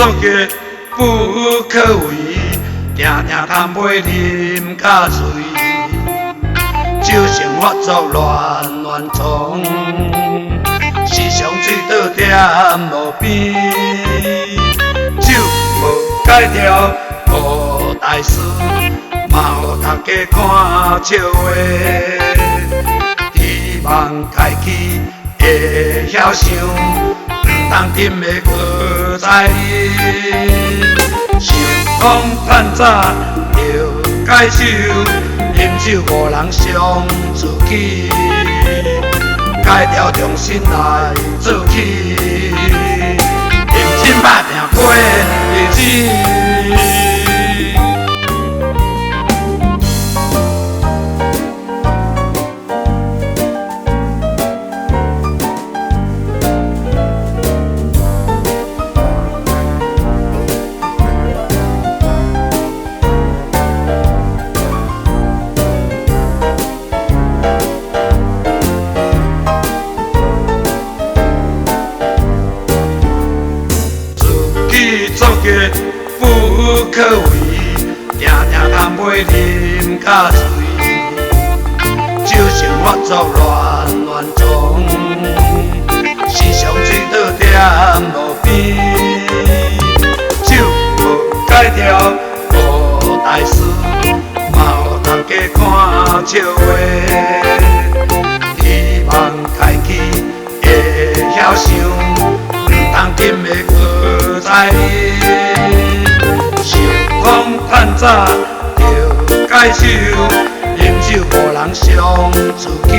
总结不可为，定定贪杯啉甲醉，酒生活作乱乱从，时常醉倒踮路边，酒无解调无大事，嘛予大家看笑话。希望家己会晓想，唔通沉的搁再啉。想讲趁早着解手，饮酒无人伤自己，戒掉重新来做起，认真打拼过日子。总结不可为，定定贪杯啉甲醉，酒生活作乱乱从，时常醉倒踮路边，酒无解调无大事，嘛予大家看笑话。希望家己会晓想，唔通沉的搁再啉。想讲趁早着解手，饮酒无人伤自己，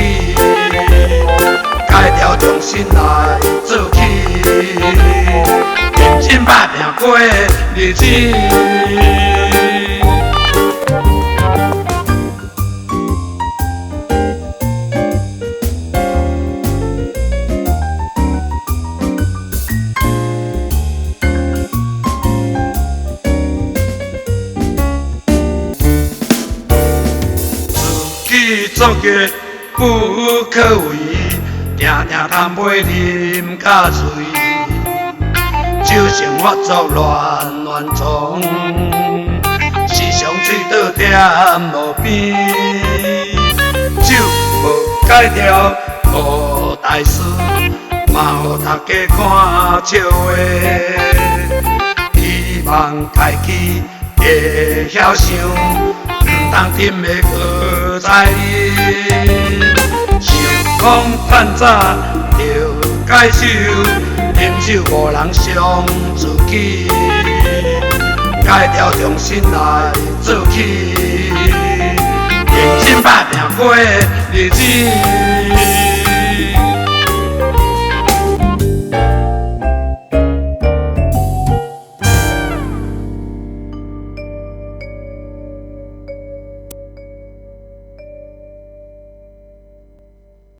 戒掉重新来做起，认真打拼过日子。总结不可为，定定贪杯啉甲醉，酒生活作乱乱从，时常醉倒踮路边，酒无解调无大事，嘛予大家看笑话。希望家己会晓想，唔通沉的搁再啉。想讲趁早着解手，饮酒无人伤自己，戒掉重新来做起，认真打拼过日子。